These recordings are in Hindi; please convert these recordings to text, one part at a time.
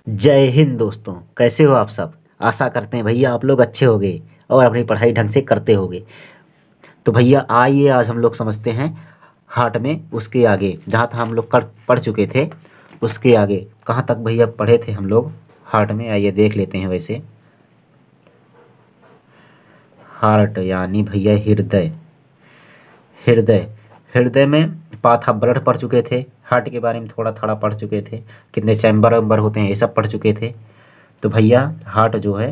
जय हिंद दोस्तों। कैसे हो आप सब। आशा करते हैं भैया आप लोग अच्छे होंगे और अपनी पढ़ाई ढंग से करते होंगे। तो भैया आइए आज हम लोग समझते हैं हार्ट में उसके आगे जहाँ तक हम लोग पढ़ चुके थे उसके आगे कहाँ तक भैया पढ़े थे हम लोग हार्ट में। आइए देख लेते हैं। वैसे हार्ट यानी भैया हृदय। हृदय हृदय में पाथ ऑफ ब्लड पढ़ चुके थे। हार्ट के बारे में थोड़ा थोड़ा पढ़ चुके थे। कितने चैम्बर वैम्बर होते हैं ये सब पढ़ चुके थे। तो भैया हार्ट जो है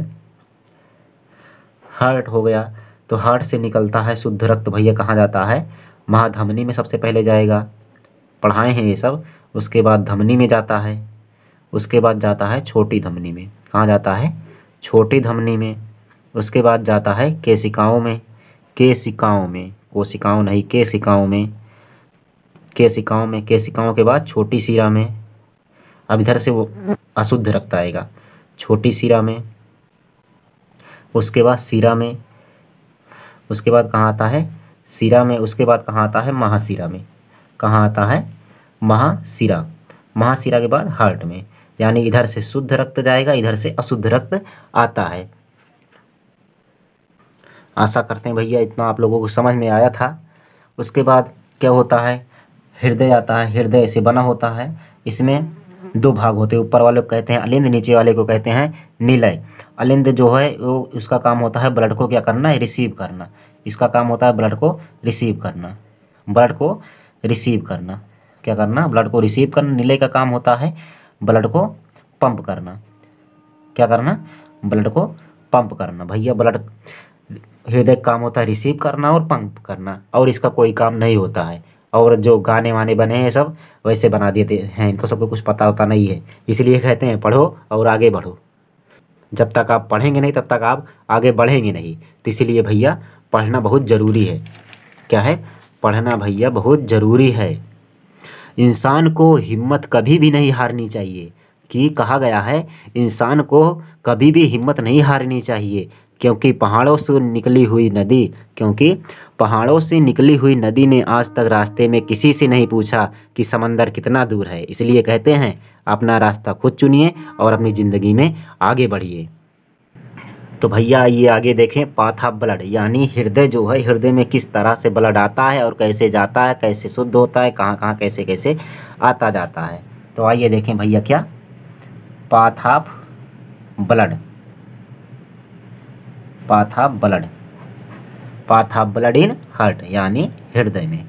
हार्ट हो गया। तो हार्ट से निकलता है शुद्ध रक्त भैया कहाँ जाता है, महाधमनी में सबसे पहले जाएगा। पढ़ाए हैं ये सब। उसके बाद धमनी में जाता है। उसके बाद जाता है छोटी धमनी में। कहाँ जाता है, छोटी धमनी में। उसके बाद जाता है केशिकाओं में। केशिकाओं में, कोशिकाओं नहीं, केशिकाओं में। केशिकाओं में, केशिकाओं के बाद छोटी शिरा में। अब इधर से वो अशुद्ध रक्त आएगा छोटी शिरा में। उसके बाद शिरा में। उसके बाद कहाँ आता है, शिरा में। उसके बाद कहाँ आता है, महाशिरा में। कहाँ आता है, महाशिरा। महाशिरा के बाद हार्ट में। यानी इधर से शुद्ध रक्त जाएगा, इधर से अशुद्ध रक्त आता है। आशा करते हैं भैया इतना आप लोगों को समझ में आया था। उसके बाद क्या होता है, हृदय आता है। हृदय ऐसे बना होता है। इसमें दो भाग होते हैं। ऊपर वाले को कहते हैं अलिंद, नीचे वाले को कहते हैं निलय। अलिंद जो है वो उसका काम होता है ब्लड को क्या करना है, रिसीव करना। इसका काम होता है ब्लड को रिसीव करना। ब्लड को रिसीव करना, क्या करना, ब्लड को रिसीव करना। निलय का काम होता है ब्लड को पंप करना। क्या करना, ब्लड को पंप करना। भैया ब्लड, हृदय का काम होता है रिसीव करना और पंप करना, और इसका कोई काम नहीं होता है। और जो गाने वाने बने हैं सब वैसे बना देते हैं, इनको सबको कुछ पता होता नहीं है। इसलिए कहते हैं पढ़ो और आगे बढ़ो। जब तक आप पढ़ेंगे नहीं तब तक आप आगे बढ़ेंगे नहीं। तो इसीलिए भैया पढ़ना बहुत ज़रूरी है। क्या है, पढ़ना भैया बहुत ज़रूरी है। इंसान को हिम्मत कभी भी नहीं हारनी चाहिए। कि कहा गया है इंसान को कभी भी हिम्मत नहीं हारनी चाहिए, क्योंकि पहाड़ों से निकली हुई नदी ने आज तक रास्ते में किसी से नहीं पूछा कि समंदर कितना दूर है। इसलिए कहते हैं अपना रास्ता खुद चुनिए और अपनी ज़िंदगी में आगे बढ़िए। तो भैया ये आगे देखें, पाथ ऑफ ब्लड यानी हृदय जो है, हृदय में किस तरह से ब्लड आता है और कैसे जाता है, कैसे शुद्ध होता है, कहाँ कहाँ कैसे कैसे आता जाता है। तो आइए देखें भैया क्या, path of blood. Path of blood, path of blood in heart यानी हृदय में।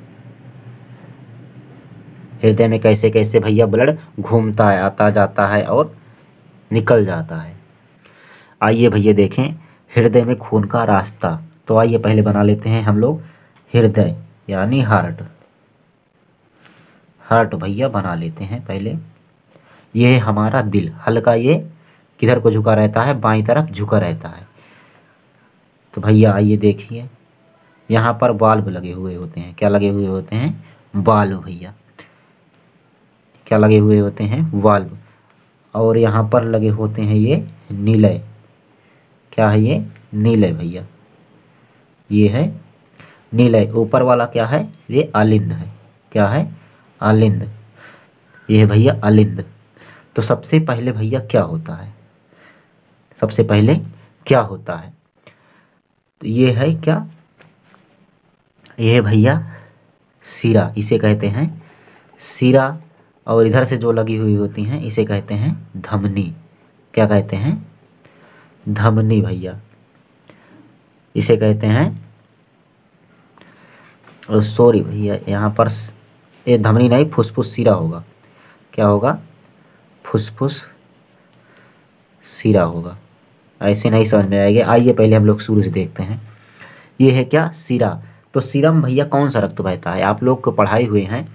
हृदय में कैसे कैसे भैया ब्लड घूमता है, आता जाता है और निकल जाता है। आइए भैया देखें हृदय में खून का रास्ता। तो आइए पहले बना लेते हैं हम लोग हृदय यानी हार्ट। हार्ट भैया बना लेते हैं पहले। ये है हमारा दिल। हल्का ये किधर को झुका रहता है, बाईं तरफ झुका रहता है। तो भैया आइए देखिए, यहाँ पर बाल्ब लगे हुए होते हैं। क्या लगे हुए होते हैं, बाल्ब भैया। क्या लगे हुए होते हैं, वाल्व। और यहाँ पर लगे होते हैं ये नीलय। क्या है ये, नीलय भैया। ये है नीलय। ऊपर वाला क्या है, ये आलिंद है। क्या है, आलिंद। ये है भैया आलिंद। तो सबसे पहले भैया क्या होता है, सबसे पहले क्या होता है, तो ये है क्या, ये है भैया शिरा, इसे कहते हैं शिरा। और इधर से जो लगी हुई होती हैं इसे कहते हैं धमनी। क्या कहते हैं, धमनी भैया, इसे कहते हैं। और सॉरी भैया यहाँ पर ये धमनी नहीं, फुसफुस शिरा होगा। क्या होगा, फुसफुस शिरा होगा। ऐसे नहीं समझ में आएगा। आइए पहले हम लोग शुरू से देखते हैं। ये है क्या, शिरा। तो शिरा में भैया कौन सा रक्त बहता है, आप लोग को पढ़ाए हुए हैं।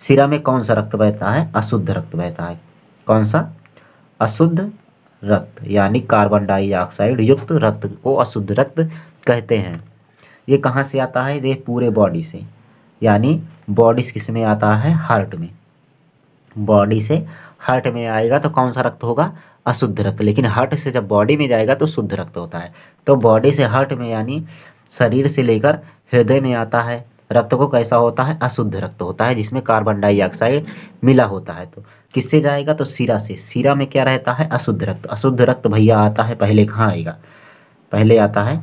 शिरा में कौन सा रक्त बहता है, अशुद्ध रक्त बहता है। कौन सा, अशुद्ध रक्त यानी कार्बन डाइऑक्साइड युक्त रक्त को अशुद्ध रक्त कहते हैं। ये कहाँ से आता है, ये पूरे बॉडी से, यानी बॉडी किस में आता है, हार्ट में। बॉडी से हार्ट में आएगा तो कौन सा रक्त होगा, अशुद्ध रक्त। लेकिन हार्ट से जब बॉडी में जाएगा तो शुद्ध रक्त होता है। तो बॉडी से हार्ट में यानी शरीर से लेकर हृदय में आता है। रक्त को कैसा होता है, अशुद्ध रक्त होता है जिसमें कार्बन डाइऑक्साइड मिला होता है। तो किससे जाएगा, तो सीरा से। सीरा में क्या रहता है, अशुद्ध रक्त। अशुद्ध रक्त भैया आता है पहले कहाँ आएगा, पहले आता है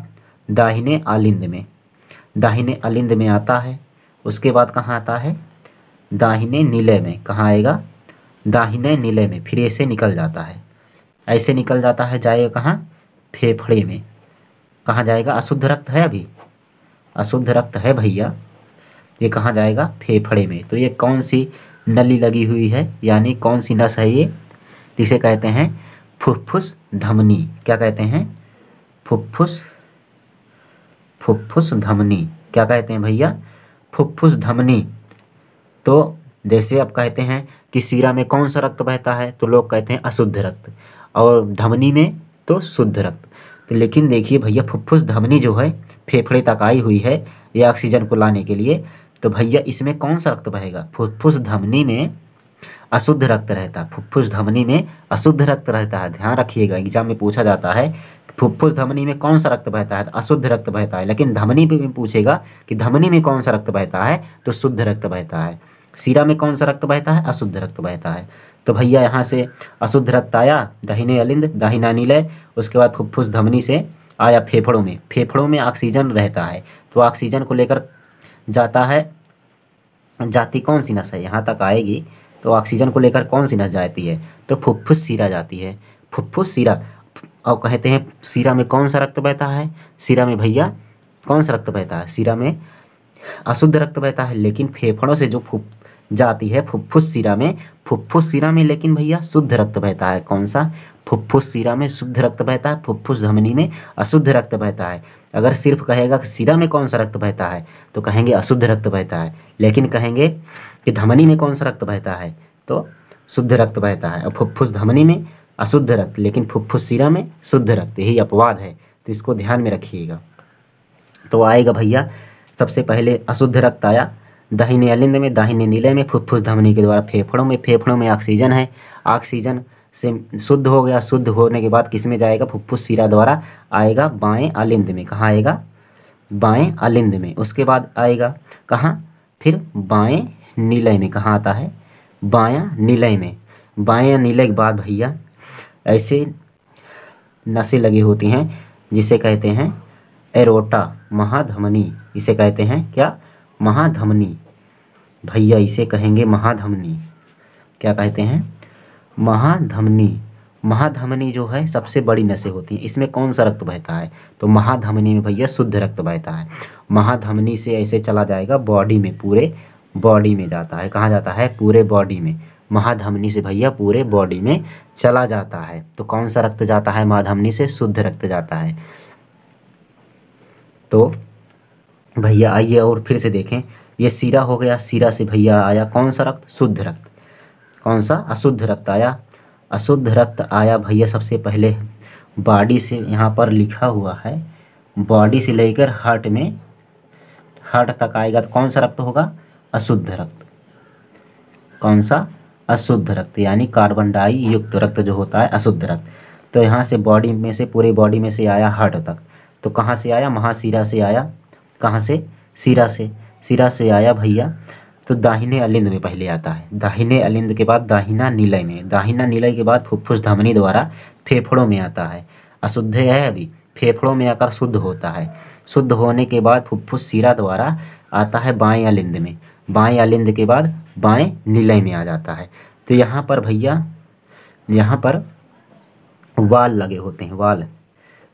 दाहिने आलिंद में, दाहिने आलिंद में आता है। उसके बाद कहाँ आता है, दाहिने नीले में। कहाँ आएगा, दाहिने नीले में। फिर ऐसे निकल जाता है, ऐसे निकल जाता है, जाएगा कहाँ, फेफड़े में। कहाँ जाएगा, अशुद्ध रक्त है, अभी अशुद्ध रक्त है भैया, ये कहाँ जाएगा, फेफड़े में। तो ये कौन सी नली लगी हुई है, यानी कौन सी नस है ये, जिसे कहते हैं फुफ्फुस धमनी। क्या कहते हैं, फुफ्फुस, फुफ्फुस धमनी। क्या कहते हैं भैया, फुफ्फुस धमनी। तो जैसे अब कहते हैं कि सीरा में कौन सा रक्त बहता है, तो लोग कहते हैं अशुद्ध रक्त, और धमनी में तो शुद्ध रक्त। तो लेकिन देखिए भैया, फुफ्फुस धमनी जो है फेफड़े तक आई हुई है ये ऑक्सीजन को लाने के लिए। तो भैया इसमें कौन सा रक्त बहेगा, फुफ्फुस धमनी में अशुद्ध रक्त रहता है, फुफ्फुस धमनी में अशुद्ध रक्त रहता है। ध्यान रखिएगा, एग्जाम में पूछा जाता है फुफ्फुस धमनी में कौन सा रक्त बहता है, तो अशुद्ध रक्त बहता है। लेकिन धमनी पे भी पूछेगा कि धमनी में कौन सा रक्त बहता है, तो शुद्ध रक्त बहता है। सीरा में कौन सा रक्त बहता है, अशुद्ध रक्त बहता है। तो भैया यहाँ से अशुद्ध रक्त आया दाहिने अलिंद, दाहिना नीलय, उसके बाद फुफ्फुस धमनी से आया फेफड़ों में। फेफड़ों में ऑक्सीजन रहता है, तो ऑक्सीजन को लेकर जाता है, जाती कौन सी नस है, यहाँ तक आएगी तो ऑक्सीजन को लेकर कौन सी नस जाती है, तो फुफ्फुस सीरा जाती है, फुफ्फुस सीरा। और कहते हैं सीरा में कौन सा रक्त बहता है, सीरा में भैया कौन सा रक्त बहता है, सीरा में अशुद्ध रक्त बहता है। लेकिन फेफड़ों से जो जाती है फुफ्फुस सीरा में, फुफ्फुस सीरा में लेकिन भैया शुद्ध रक्त बहता है। कौन सा, फुफ्फुस सीरा में शुद्ध रक्त बहता है, फुफ्फुस धमनी में अशुद्ध रक्त बहता है। अगर सिर्फ कहेगा कि सीरा में कौन सा रक्त बहता है, तो कहेंगे अशुद्ध रक्त बहता है। लेकिन कहेंगे कि धमनी में कौन सा रक्त बहता है, तो शुद्ध रक्त बहता है। और फुफ्फुस धमनी में अशुद्ध रक्त, लेकिन फुफ्फुस सीरा में शुद्ध रक्त, यही अपवाद है। तो इसको ध्यान में रखिएगा। तो आएगा भैया, सबसे पहले अशुद्ध रक्त आया दाहिने अलिंद में, दाहिने नीले में, फुफ्फुस धमनी के द्वारा फेफड़ों में। फेफड़ों में ऑक्सीजन है, ऑक्सीजन से शुद्ध हो गया। शुद्ध होने के बाद किस में जाएगा, फुफ्फुस सीरा द्वारा आएगा बाएं आलिंद में। कहाँ आएगा, बाएं आलिंद में। उसके बाद आएगा कहाँ, फिर बाएं नीलय में। कहाँ आता है, बायां नीलय में। बायां नीलय के बाद भैया ऐसे नसें लगी होती हैं जिसे कहते हैं एरोटा, महाधमनी। इसे कहते हैं क्या, महाधमनी। भैया इसे कहेंगे महाधमनी। क्या कहते हैं, महाधमनी। महाधमनी जो है सबसे बड़ी नसें होती हैं, इसमें कौन सा रक्त बहता है, तो महाधमनी में भैया शुद्ध रक्त बहता है। महाधमनी से ऐसे चला जाएगा बॉडी में, पूरे बॉडी में जाता है। कहाँ जाता है, पूरे बॉडी में। महाधमनी से भैया पूरे बॉडी में चला जाता है। तो कौन सा रक्त जाता है महाधमनी से, शुद्ध रक्त जाता है। तो भैया आइए और फिर से देखें, ये सीरा हो गया, सीरा से भैया आया कौन सा रक्त, शुद्ध रक्त। कौन सा, अशुद्ध रक्त आया। अशुद्ध रक्त आया भैया सबसे पहले बॉडी से, यहाँ पर लिखा हुआ है बॉडी से लेकर हार्ट में, हार्ट तक आएगा तो कौन सा रक्त होगा, अशुद्ध रक्त। कौन सा, अशुद्ध रक्त, यानी कार्बन डाई युक्त रक्त जो होता है अशुद्ध रक्त। तो यहाँ से बॉडी में से, पूरे बॉडी में से आया हार्ट तक। तो कहाँ से आया, महासीरा से आया। कहाँ से, सीरा से। सीरा से आया भैया तो दाहिने अलिंद में पहले आता है, दाहिने अलिंद के बाद दाहिना नीलय में, दाहिना नीलय के बाद फुफ्फुस धमनी द्वारा फेफड़ों में आता है। अशुद्ध है अभी, फेफड़ों में आकर शुद्ध होता है। शुद्ध होने के बाद फुफ्फुस सीरा द्वारा आता है बाएं अलिंद में, बाएं अलिंद के बाद बाएं नीलय में आ जाता है। तो यहाँ पर भैया, यहाँ पर वाल लगे होते हैं, वाल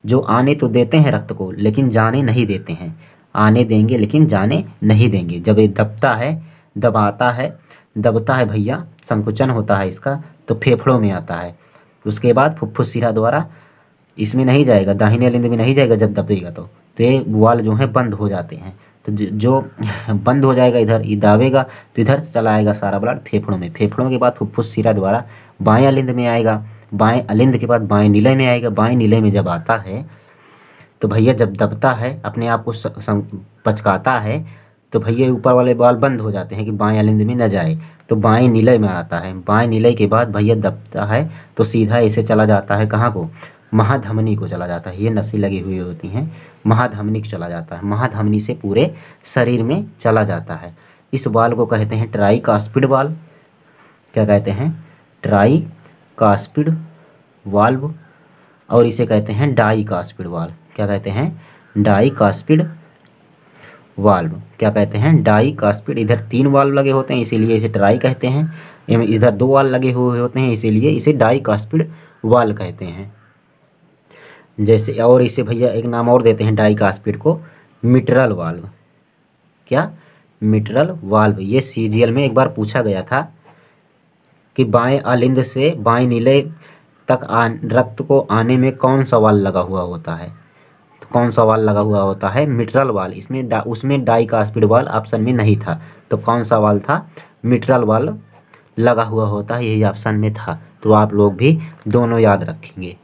जो आने तो देते हैं रक्त को, लेकिन जाने नहीं देते हैं। आने देंगे लेकिन जाने नहीं देंगे। जब ये दबता है, दबाता है, दबता है भैया, संकुचन होता है इसका, तो फेफड़ों में आता है। उसके बाद फुफ्फुस सीरा द्वारा इसमें नहीं जाएगा, दाहिने अलिंद में नहीं जाएगा। जब दबेगा तो ये वाल जो है बंद हो जाते हैं। तो जो बंद हो जाएगा, इधर ये दाबेगा तो इधर चला आएगा सारा ब्लड फेफड़ों में। फेफड़ों के बाद फुफ्फुस सीरा द्वारा बाएं अलिंद में आएगा, बाएं अलिंद के बाद बाएं नीलय में आएगा। बाएं नीलय में जब आता है तो भैया जब दबता है, अपने आप को पचकाता है, तो भैया ऊपर वाले बाल बंद हो जाते हैं कि बाएं अलिंद में न जाए। तो बाएं नीलय में आता है। बाएं नीलय के बाद भैया दबता है तो सीधा ऐसे चला जाता है कहाँ को, महाधमनी को चला जाता है। ये नसें लगी हुई होती हैं, महाधमनी को चला जाता है, महाधमनी से पूरे शरीर में चला जाता है। इस वाल्व को कहते हैं ट्राइकास्पिड वाल्व। क्या कहते हैं? Tricuspid valve. और इसे कहते हैं डाइकास्पिड वाल्व। क्या कहते हैं? डाइकास्पिड वाल्व। क्या कहते हैं? डाइकास्पिड। इधर 3 वाल्व लगे होते हैं इसीलिए इसे ट्राई कहते हैं, इधर 2 वाल्व लगे हुए होते हैं इसीलिए इसे डाइकास्पिड वाल्व कहते हैं। जैसे और इसे भैया एक नाम और देते हैं डाइकास्पिड को, मिट्रल वाल्व। क्या? Mitral valve. ये सीजीएल में एक बार पूछा गया था कि बाएं अलिंद से बाएं नीले तक रक्त को आने में कौन सा वाल्व लगा हुआ होता है? तो कौन सा वाल्व लगा हुआ होता है? Mitral valve. इसमें उसमें डाइकास्पिड वाल्व ऑप्शन में नहीं था, तो कौन सा वाल्व था? मिट्रल वाल्व लगा हुआ होता है, यही ऑप्शन में था। तो आप लोग भी दोनों याद रखेंगे।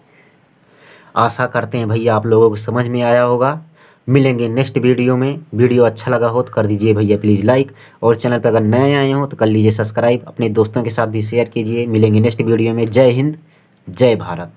आशा करते हैं भैया आप लोगों को समझ में आया होगा। मिलेंगे नेक्स्ट वीडियो में। वीडियो अच्छा लगा हो तो कर दीजिए भैया प्लीज़ लाइक, और चैनल पर अगर नए आए हो तो कर लीजिए सब्सक्राइब। अपने दोस्तों के साथ भी शेयर कीजिए। मिलेंगे नेक्स्ट वीडियो में। जय हिंद, जय भारत।